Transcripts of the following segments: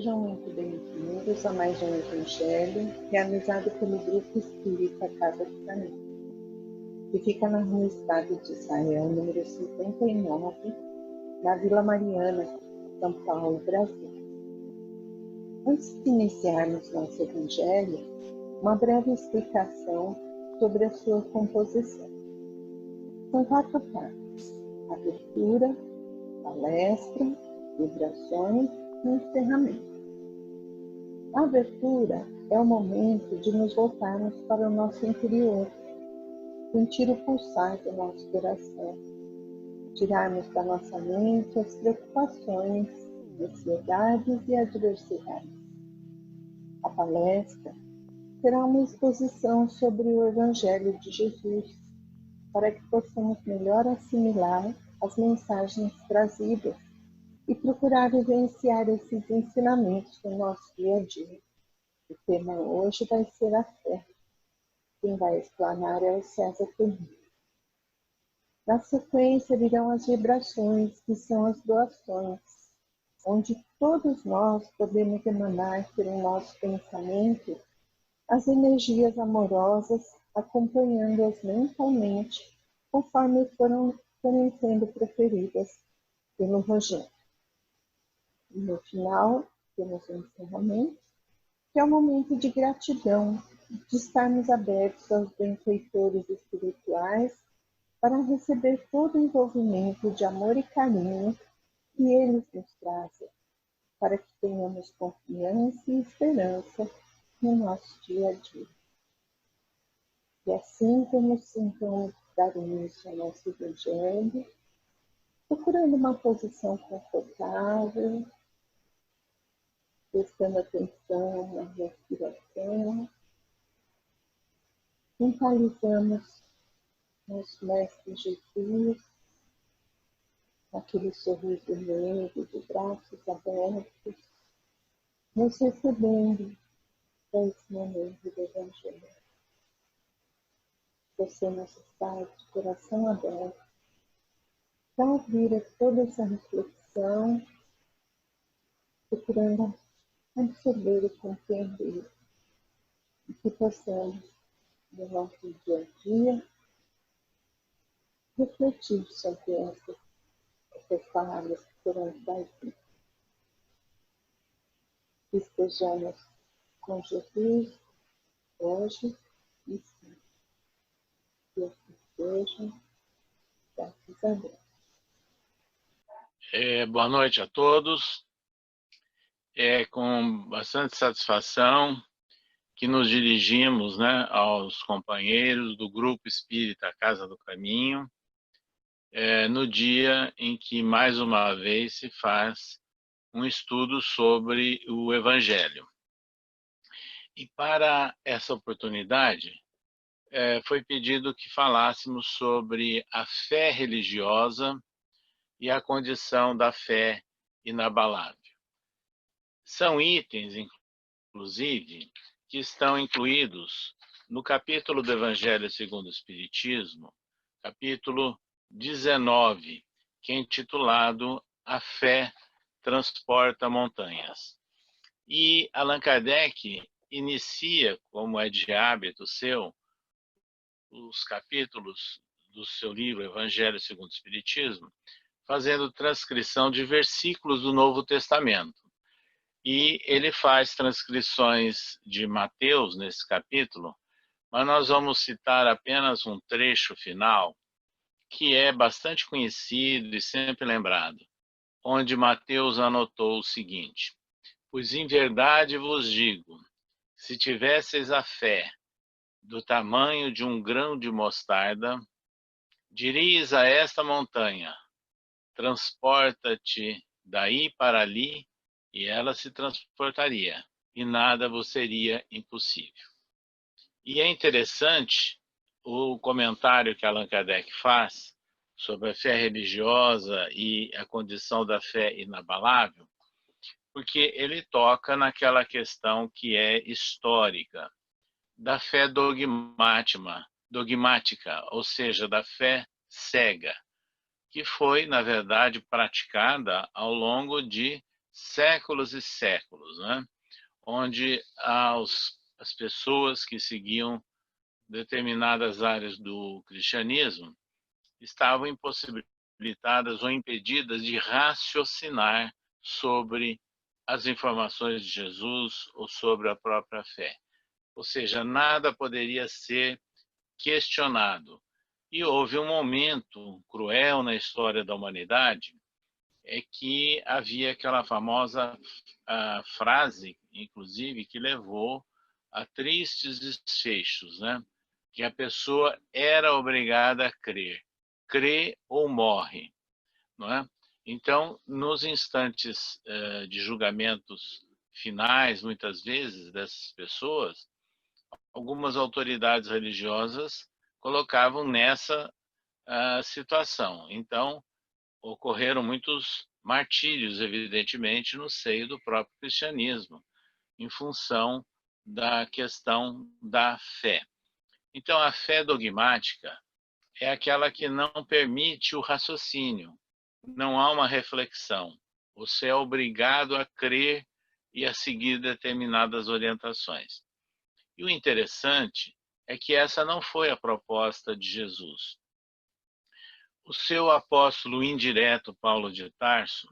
Sejam muito bem-vindos a mais um Evangelho realizado pelo Grupo Espírita Casa do Caminho, que fica na Rua Estado de Israel, número 59, na Vila Mariana, São Paulo, Brasil. Antes de iniciarmos nosso Evangelho, uma breve explicação sobre a sua composição. São 4 partes: abertura, palestra, vibrações e encerramento. A abertura é o momento de nos voltarmos para o nosso interior, sentir o pulsar do nosso coração, tirarmos da nossa mente as preocupações, ansiedades e adversidades. A palestra será uma exposição sobre o Evangelho de Jesus, para que possamos melhor assimilar as mensagens trazidas e procurar vivenciar esses ensinamentos no nosso dia a dia. O tema hoje vai ser a fé. Quem vai explanar é o César Ferreira. Na sequência virão as vibrações, que são as doações, onde todos nós podemos emanar pelo nosso pensamento as energias amorosas, acompanhando-as mentalmente, conforme forem sendo proferidas pelo Rogério. E no final, temos o encerramento, que é um momento de gratidão, de estarmos abertos aos benfeitores espirituais para receber todo o envolvimento de amor e carinho que eles nos trazem, para que tenhamos confiança e esperança no nosso dia a dia. E assim vamos então dar início ao nosso Evangelho, procurando uma posição confortável, prestando atenção na respiração. Mentalizamos nosso Mestre Jesus, aquele sorriso negro, de braços abertos, nos recebendo para esse momento do Evangelho. Possamos estar de coração aberto para ouvir toda essa reflexão, procurando absorver e compreender, e que possamos, no nosso dia a dia, refletir sobre essas palavras que foram trazidas. Estejamos com Jesus hoje e sempre. Que assim seja, graças a Deus. Boa noite a todos. É com bastante satisfação que nos dirigimos, aos companheiros do Grupo Espírita Casa do Caminho, no dia em que, mais uma vez, se faz um estudo sobre o Evangelho. E para essa oportunidade, foi pedido que falássemos sobre a fé religiosa e a condição da fé inabalável. São itens, inclusive, que estão incluídos no capítulo do Evangelho segundo o Espiritismo, capítulo 19, que é intitulado A Fé Transporta Montanhas. E Allan Kardec inicia, como é de hábito seu, os capítulos do seu livro Evangelho segundo o Espiritismo, fazendo transcrição de versículos do Novo Testamento. E ele faz transcrições de Mateus nesse capítulo, mas nós vamos citar apenas um trecho final, que é bastante conhecido e sempre lembrado, onde Mateus anotou o seguinte: pois em verdade vos digo, se tivesseis a fé do tamanho de um grão de mostarda, diríeis a esta montanha, transporta-te daí para ali, e ela se transportaria, e nada vos seria impossível. E é interessante o comentário que Allan Kardec faz sobre a fé religiosa e a condição da fé inabalável, porque ele toca naquela questão que é histórica, da fé dogmática, ou seja, da fé cega, que foi, na verdade, praticada ao longo de séculos e séculos, né? Onde as pessoas que seguiam determinadas áreas do cristianismo estavam impossibilitadas ou impedidas de raciocinar sobre as informações de Jesus ou sobre a própria fé. Ou seja, nada poderia ser questionado. E houve um momento cruel na história da humanidade, é que havia aquela famosa frase, inclusive, que levou a tristes desfechos, né? Que a pessoa era obrigada a crer. Crê ou morre, não é? Então, nos instantes de julgamentos finais, muitas vezes, dessas pessoas, algumas autoridades religiosas colocavam nessa situação. Então, ocorreram muitos martírios, evidentemente, no seio do próprio cristianismo, em função da questão da fé. Então, a fé dogmática é aquela que não permite o raciocínio, não há uma reflexão. Você é obrigado a crer e a seguir determinadas orientações. E o interessante é que essa não foi a proposta de Jesus. O seu apóstolo indireto, Paulo de Tarso,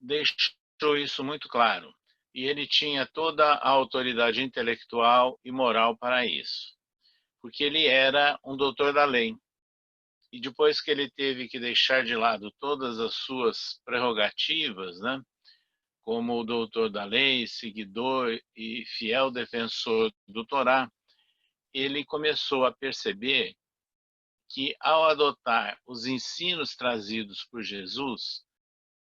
deixou isso muito claro. E ele tinha toda a autoridade intelectual e moral para isso, porque ele era um doutor da lei. E depois que ele teve que deixar de lado todas as suas prerrogativas, né, como doutor da lei, seguidor e fiel defensor do Torá, ele começou a perceber que, ao adotar os ensinos trazidos por Jesus,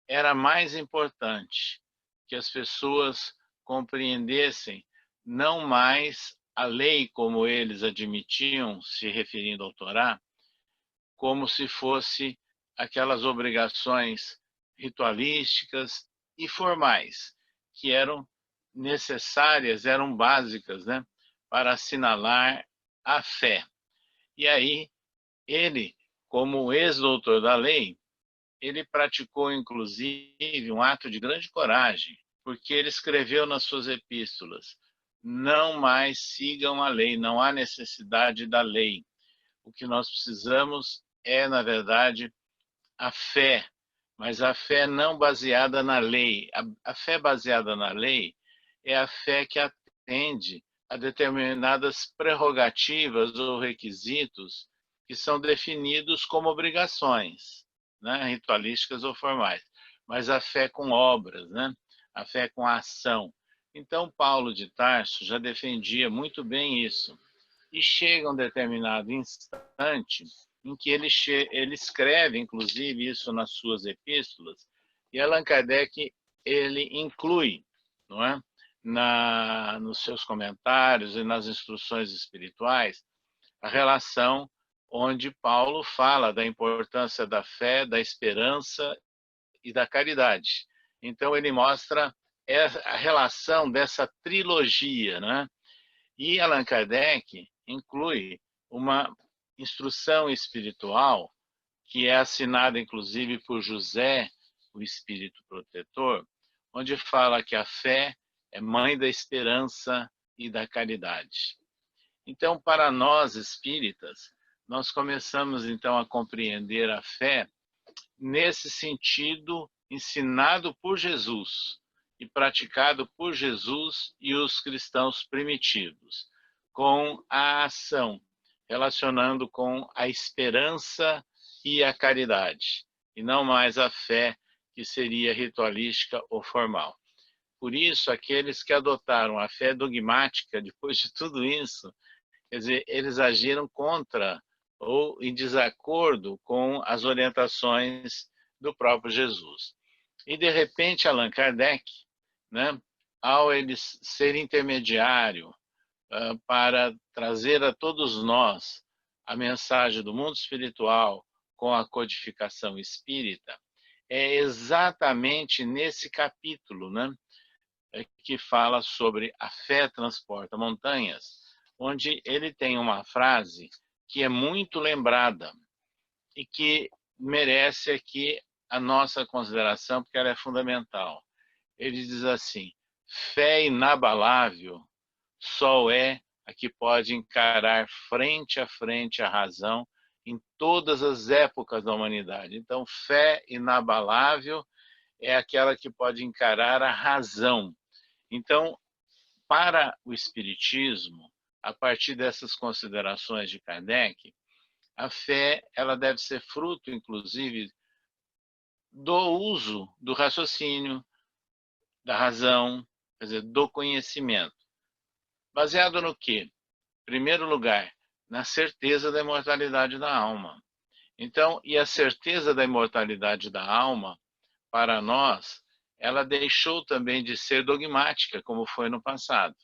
era mais importante que as pessoas compreendessem não mais a lei como eles admitiam, se referindo ao Torá, como se fosse aquelas obrigações ritualísticas e formais, que eram necessárias, eram básicas, né, para assinalar a fé. E aí, ele, como ex-doutor da lei, ele praticou, inclusive, um ato de grande coragem, porque ele escreveu nas suas epístolas: não mais sigam a lei, não há necessidade da lei. O que nós precisamos é, na verdade, a fé, mas a fé não baseada na lei. A fé baseada na lei é a fé que atende a determinadas prerrogativas ou requisitos que são definidos como obrigações, né, ritualísticas ou formais, mas a fé com obras, né, a fé com a ação. Então, Paulo de Tarso já defendia muito bem isso. E chega um determinado instante em que ele escreve, inclusive, isso nas suas epístolas, e Allan Kardec ele inclui, não é, nos seus comentários e nas instruções espirituais, a relação onde Paulo fala da importância da fé, da esperança e da caridade. Então, ele mostra a relação dessa trilogia, né? E Allan Kardec inclui uma instrução espiritual que é assinada, inclusive, por José, o Espírito Protetor, onde fala que a fé é mãe da esperança e da caridade. Então, para nós espíritas, nós começamos então a compreender a fé nesse sentido ensinado por Jesus e praticado por Jesus e os cristãos primitivos, com a ação, relacionando com a esperança e a caridade, e não mais a fé que seria ritualística ou formal. Por isso, aqueles que adotaram a fé dogmática, depois de tudo isso, quer dizer, eles agiram contra ou em desacordo com as orientações do próprio Jesus. E, de repente, Allan Kardec, né, ao ele ser intermediário para trazer a todos nós a mensagem do mundo espiritual com a codificação espírita, é exatamente nesse capítulo, né, que fala sobre a fé transporta montanhas, onde ele tem uma frase que é muito lembrada e que merece aqui a nossa consideração, porque ela é fundamental. ele diz assim: fé inabalável só é a que pode encarar frente a frente a razão em todas as épocas da humanidade. Então, fé inabalável é aquela que pode encarar a razão. Então, para o Espiritismo, a partir dessas considerações de Kardec, a fé ela deve ser fruto, inclusive, do uso do raciocínio, da razão, quer dizer, do conhecimento. Baseado no quê? Em primeiro lugar, na certeza da imortalidade da alma. Então, e a certeza da imortalidade da alma, para nós, ela deixou também de ser dogmática, como foi no passado,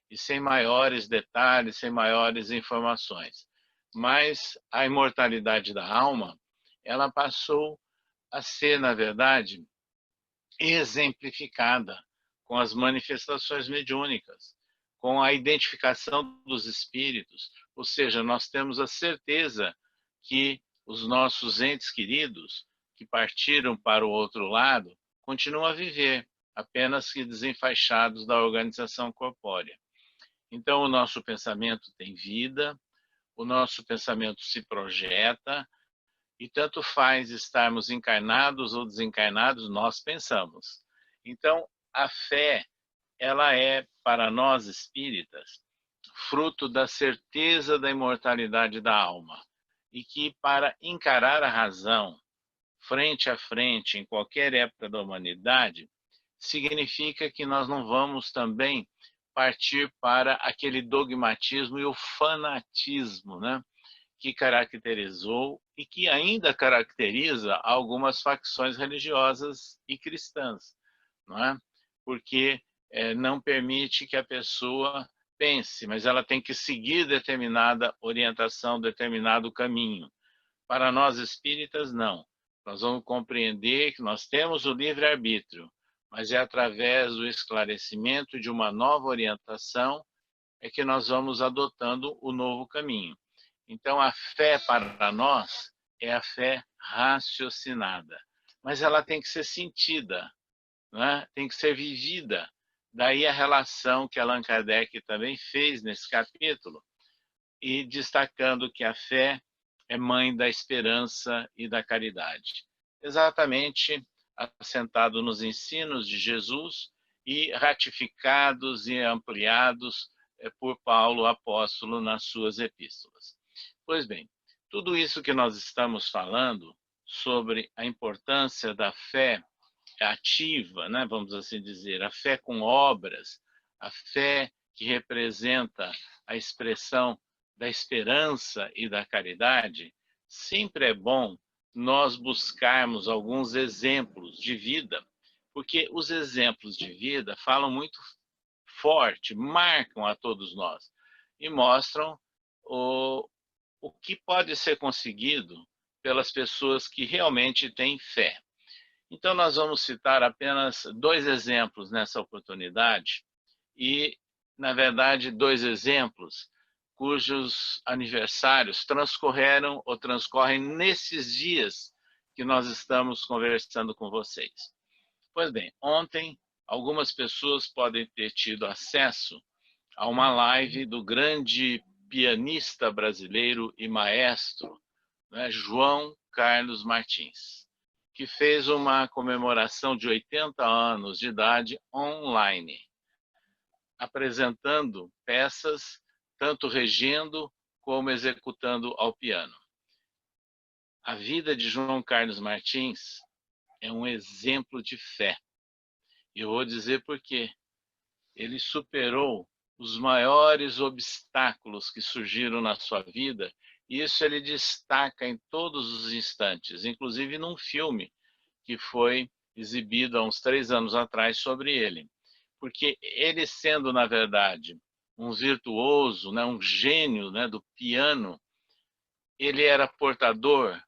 e sem maiores detalhes, sem maiores informações. Mas a imortalidade da alma, ela passou a ser, na verdade, exemplificada com as manifestações mediúnicas, com a identificação dos espíritos, ou seja, nós temos a certeza que os nossos entes queridos que partiram para o outro lado continuam a viver, apenas que desenfaixados da organização corpórea. Então, o nosso pensamento tem vida, o nosso pensamento se projeta, e tanto faz estarmos encarnados ou desencarnados, nós pensamos. Então, a fé, ela é, para nós espíritas, fruto da certeza da imortalidade da alma. E que, para encarar a razão, frente a frente, em qualquer época da humanidade, significa que nós não vamos também partir para aquele dogmatismo e o fanatismo, né? Que caracterizou e que ainda caracteriza algumas facções religiosas e cristãs, não é? Porque não permite que a pessoa pense, mas ela tem que seguir determinada orientação, determinado caminho. Para nós espíritas, não. Nós vamos compreender que nós temos o livre-arbítrio, mas é através do esclarecimento de uma nova orientação é que nós vamos adotando o novo caminho. Então, a fé para nós é a fé raciocinada, mas ela tem que ser sentida, né? Tem que ser vivida. Daí a relação que Allan Kardec também fez nesse capítulo, e destacando que a fé é mãe da esperança e da caridade. Exatamente assentado nos ensinos de Jesus e ratificados e ampliados por Paulo, apóstolo, nas suas epístolas. Pois bem, tudo isso que nós estamos falando sobre a importância da fé ativa, né, vamos assim dizer, a fé com obras, a fé que representa a expressão da esperança e da caridade, sempre é bom nós buscarmos alguns exemplos de vida, porque os exemplos de vida falam muito forte, marcam a todos nós e mostram o que pode ser conseguido pelas pessoas que realmente têm fé. Então, nós vamos citar apenas dois exemplos nessa oportunidade e, na verdade, dois exemplos cujos aniversários transcorreram ou transcorrem nesses dias que nós estamos conversando com vocês. Pois bem, ontem algumas pessoas podem ter tido acesso a uma live do grande pianista brasileiro e maestro, né, João Carlos Martins, que fez uma comemoração de 80 anos de idade online, apresentando peças, tanto regendo como executando ao piano. A vida de João Carlos Martins é um exemplo de fé. E eu vou dizer por quê. Ele superou os maiores obstáculos que surgiram na sua vida, e isso ele destaca em todos os instantes, inclusive num filme que foi exibido há uns 3 anos atrás sobre ele. Porque ele sendo, na verdade, um virtuoso, né, um gênio, né, do piano, ele era portador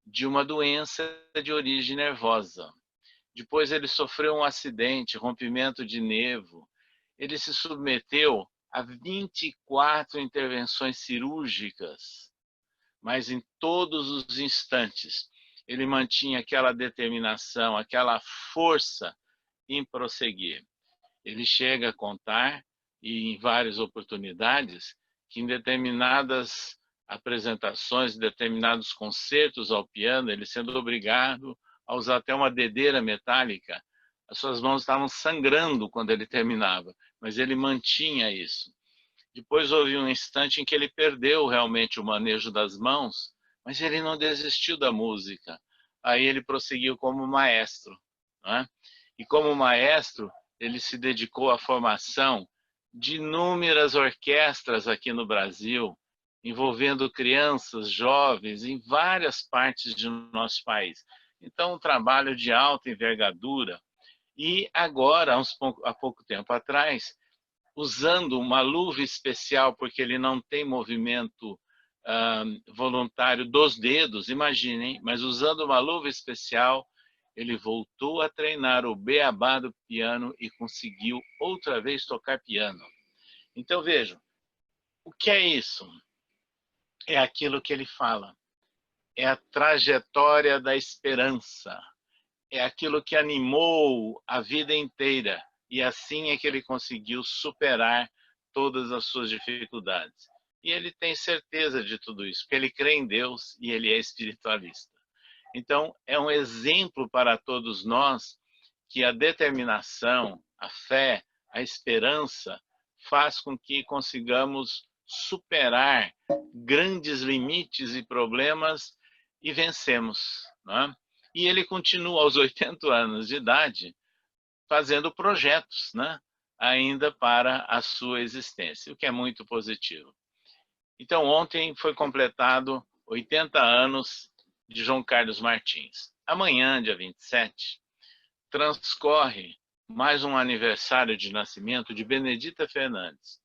de uma doença de origem nervosa. Depois ele sofreu um acidente, rompimento de nervo. Ele se submeteu a 24 intervenções cirúrgicas, mas em todos os instantes ele mantinha aquela determinação, aquela força em prosseguir. Ele chega a contar, e em várias oportunidades, que em determinadas apresentações, determinados concertos ao piano, ele sendo obrigado a usar até uma dedeira metálica, as suas mãos estavam sangrando quando ele terminava, mas ele mantinha isso. Depois houve um instante em que ele perdeu realmente o manejo das mãos, mas ele não desistiu da música. Aí ele prosseguiu como maestro, né? E como maestro, ele se dedicou à formação de inúmeras orquestras aqui no Brasil, envolvendo crianças, jovens, em várias partes do nosso país. Então, um trabalho de alta envergadura. E agora, há pouco tempo atrás, usando uma luva especial, porque ele não tem movimento voluntário dos dedos, imaginem, mas usando uma luva especial, ele voltou a treinar o beabá do piano e conseguiu outra vez tocar piano. Então vejam, o que é isso? É aquilo que ele fala, é a trajetória da esperança, é aquilo que animou a vida inteira, e assim é que ele conseguiu superar todas as suas dificuldades. E ele tem certeza de tudo isso, porque ele crê em Deus e ele é espiritualista. Então, é um exemplo para todos nós que a determinação, a fé, a esperança faz com que consigamos superar grandes limites e problemas e vencemos, não é? E ele continua aos 80 anos de idade fazendo projetos, né, ainda para a sua existência, o que é muito positivo. Então, ontem foi completado 80 anos de João Carlos Martins. Amanhã, dia 27, transcorre mais um aniversário de nascimento de Benedita Fernandes,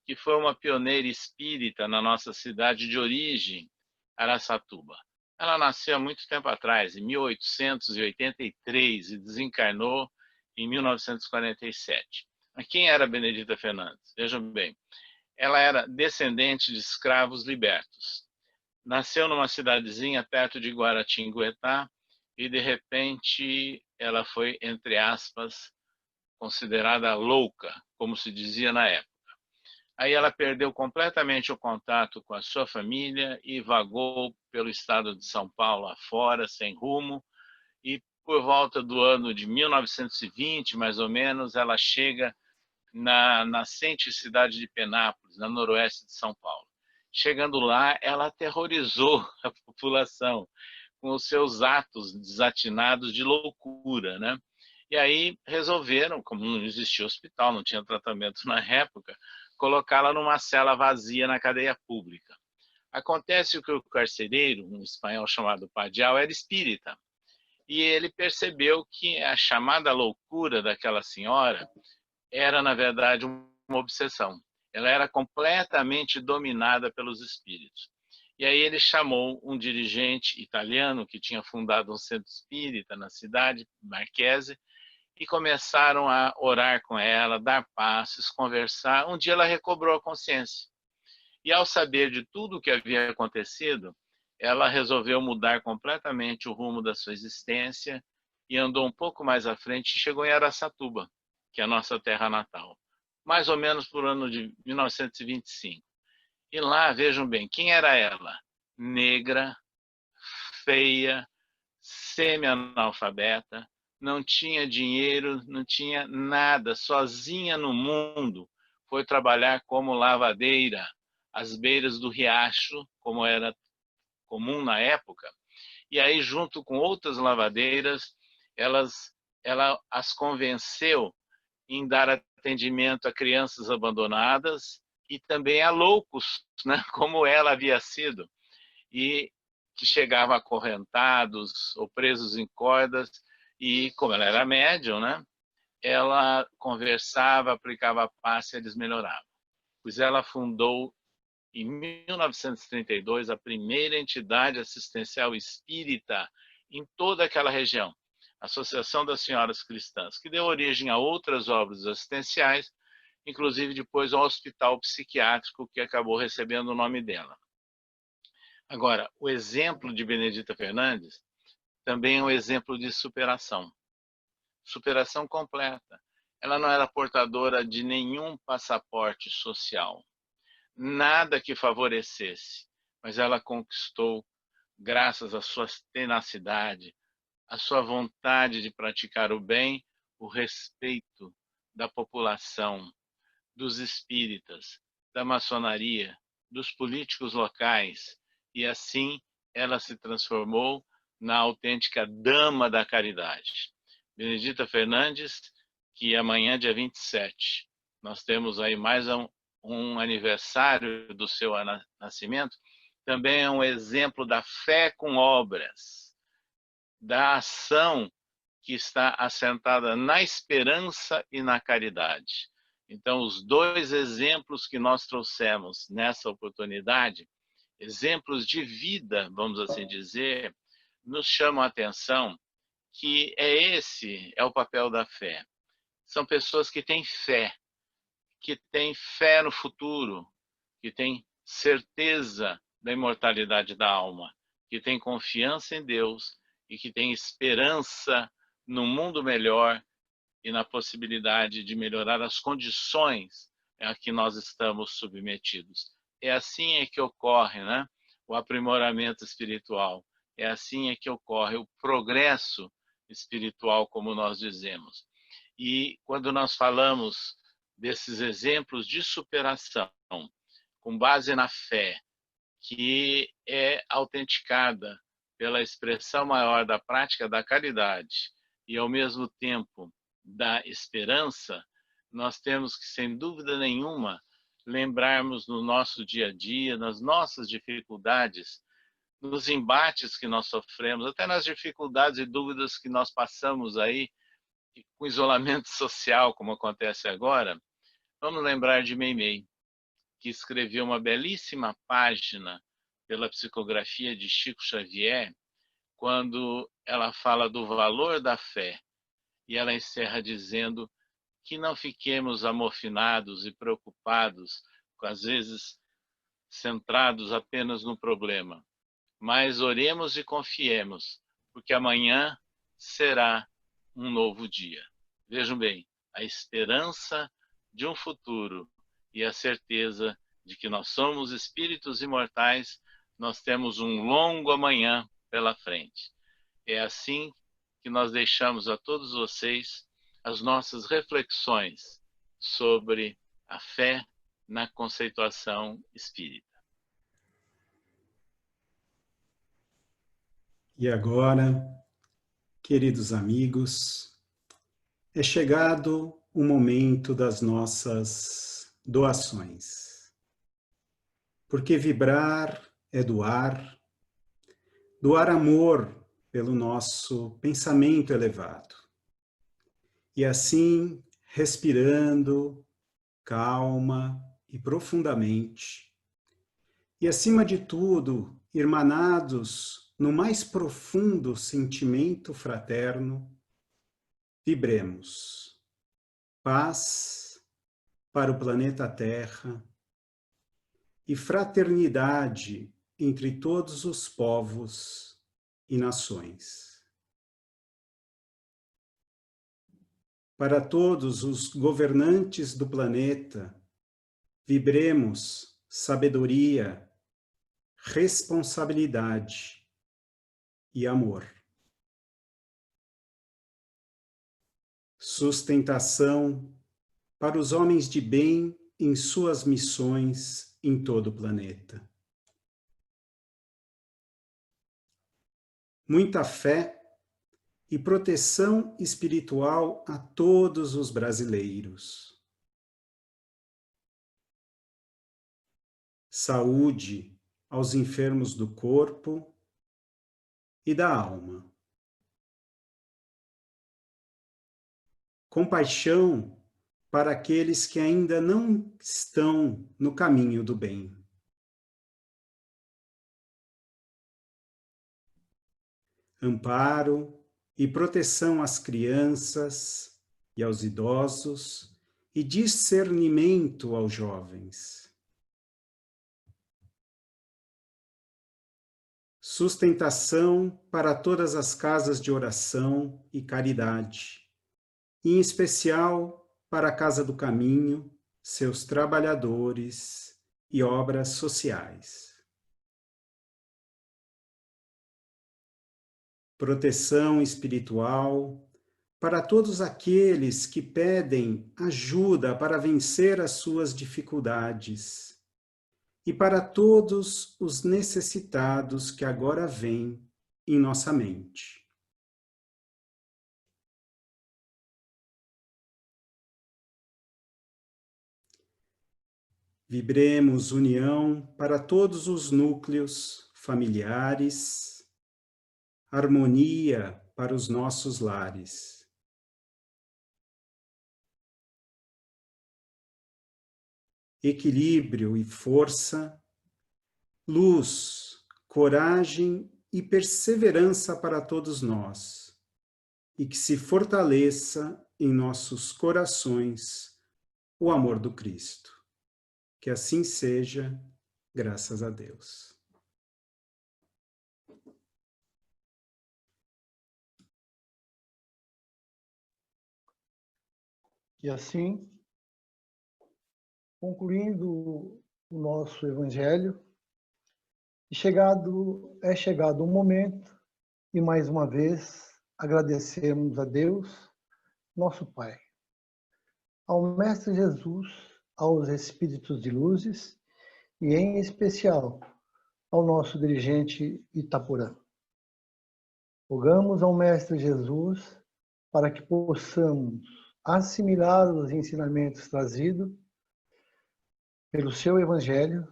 que foi uma pioneira espírita na nossa cidade de origem, Araçatuba. Ela nasceu há muito tempo atrás, em 1883, e desencarnou em 1947. Mas quem era Benedita Fernandes? Vejam bem, ela era descendente de escravos libertos. Nasceu numa cidadezinha perto de Guaratinguetá e, de repente, ela foi, entre aspas, considerada louca, como se dizia na época. Aí ela perdeu completamente o contato com a sua família e vagou pelo estado de São Paulo afora, sem rumo, e por volta do ano de 1920, mais ou menos, ela chega na nascente cidade de Penápolis, no noroeste de São Paulo. Chegando lá, ela aterrorizou a população com os seus atos desatinados de loucura, né? E aí resolveram, como não existia hospital, não tinha tratamento na época, colocá-la numa cela vazia na cadeia pública. Acontece que o carcereiro, um espanhol chamado Padial, era espírita. E ele percebeu que a chamada loucura daquela senhora era, na verdade, uma obsessão. Ela era completamente dominada pelos espíritos. E aí ele chamou um dirigente italiano que tinha fundado um centro espírita na cidade, Marquese, e começaram a orar com ela, dar passos, conversar. Um dia ela recobrou a consciência. E ao saber de tudo o que havia acontecido, ela resolveu mudar completamente o rumo da sua existência e andou um pouco mais à frente e chegou em Araçatuba, que é a nossa terra natal, mais ou menos por ano de 1925. E lá, vejam bem, quem era ela? Negra, feia, semi-analfabeta, não tinha dinheiro, não tinha nada, sozinha no mundo, foi trabalhar como lavadeira, às beiras do riacho, como era comum na época. E aí, junto com outras lavadeiras, ela as convenceu em dar atendimento a crianças abandonadas e também a loucos, né, como ela havia sido, e que chegavam acorrentados ou presos em cordas, e como ela era médium, né, ela conversava, aplicava passe e eles melhoravam. Pois ela fundou, em 1932, a primeira entidade assistencial espírita em toda aquela região, a Associação das Senhoras Cristãs, que deu origem a outras obras assistenciais, inclusive depois ao hospital psiquiátrico que acabou recebendo o nome dela. Agora, o exemplo de Benedita Fernandes também é um exemplo de superação. superação completa. Ela não era portadora de nenhum passaporte social, nada que favorecesse, mas ela conquistou, graças à sua tenacidade, à sua vontade de praticar o bem, o respeito da população, dos espíritas, da maçonaria, dos políticos locais, e assim ela se transformou na autêntica dama da caridade. Benedita Fernandes, que amanhã, dia 27, nós temos aí mais um aniversário do seu nascimento, também é um exemplo da fé com obras, da ação que está assentada na esperança e na caridade. Então, os dois exemplos que nós trouxemos nessa oportunidade, exemplos de vida, vamos assim dizer, nos chamam a atenção que esse é o papel da fé. São pessoas que têm fé no futuro, que têm certeza da imortalidade da alma, que têm confiança em Deus e que têm esperança no mundo melhor e na possibilidade de melhorar as condições a que nós estamos submetidos. É assim é que ocorre, né, o aprimoramento espiritual. É assim é que ocorre o progresso espiritual, como nós dizemos. E quando nós falamos desses exemplos de superação, com base na fé, que é autenticada pela expressão maior da prática da caridade e, ao mesmo tempo, da esperança, nós temos que, sem dúvida nenhuma, lembrarmos no nosso dia a dia, nas nossas dificuldades, nos embates que nós sofremos, até nas dificuldades e dúvidas que nós passamos aí com isolamento social, como acontece agora. Vamos lembrar de Meimei, que escreveu uma belíssima página pela psicografia de Chico Xavier, quando ela fala do valor da fé, e ela encerra dizendo que não fiquemos amorfinados e preocupados, às vezes centrados apenas no problema, mas oremos e confiemos, porque amanhã será um novo dia. Vejam bem, a esperança de um futuro e a certeza de que nós somos espíritos imortais, nós temos um longo amanhã pela frente. É assim que nós deixamos a todos vocês as nossas reflexões sobre a fé na conceituação espírita. E agora, queridos amigos, é chegado o momento das nossas doações. Porque vibrar é doar amor pelo nosso pensamento elevado. E assim, respirando, calma e profundamente, e acima de tudo, irmanados no mais profundo sentimento fraterno, vibremos paz para o planeta Terra e fraternidade entre todos os povos e nações. Para todos os governantes do planeta, vibremos sabedoria, responsabilidade e amor. Sustentação para os homens de bem em suas missões em todo o planeta. Muita fé e proteção espiritual a todos os brasileiros. Saúde aos enfermos do corpo e da alma. Compaixão para aqueles que ainda não estão no caminho do bem. Amparo e proteção às crianças e aos idosos e discernimento aos jovens. Sustentação para todas as casas de oração e caridade, e em especial para a Casa do Caminho, seus trabalhadores e obras sociais. Proteção espiritual para todos aqueles que pedem ajuda para vencer as suas dificuldades e para todos os necessitados que agora vêm em nossa mente. Vibremos união para todos os núcleos familiares, harmonia para os nossos lares. Equilíbrio e força, luz, coragem e perseverança para todos nós, e que se fortaleça em nossos corações o amor do Cristo. Que assim seja, graças a Deus. E assim, concluindo o nosso Evangelho, é chegado o momento e mais uma vez agradecemos a Deus, nosso Pai, ao Mestre Jesus, aos Espíritos de Luzes e em especial ao nosso dirigente Itaporã. Rogamos ao Mestre Jesus para que possamos assimilar os ensinamentos trazidos pelo seu Evangelho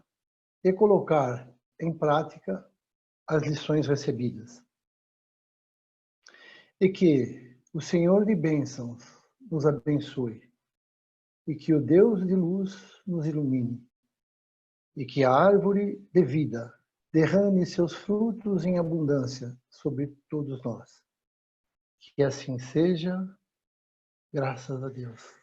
e colocar em prática as lições recebidas. E que o Senhor de bênçãos nos abençoe, e que o Deus de luz nos ilumine, e que a árvore de vida derrame seus frutos em abundância sobre todos nós. Que assim seja, graças a Deus.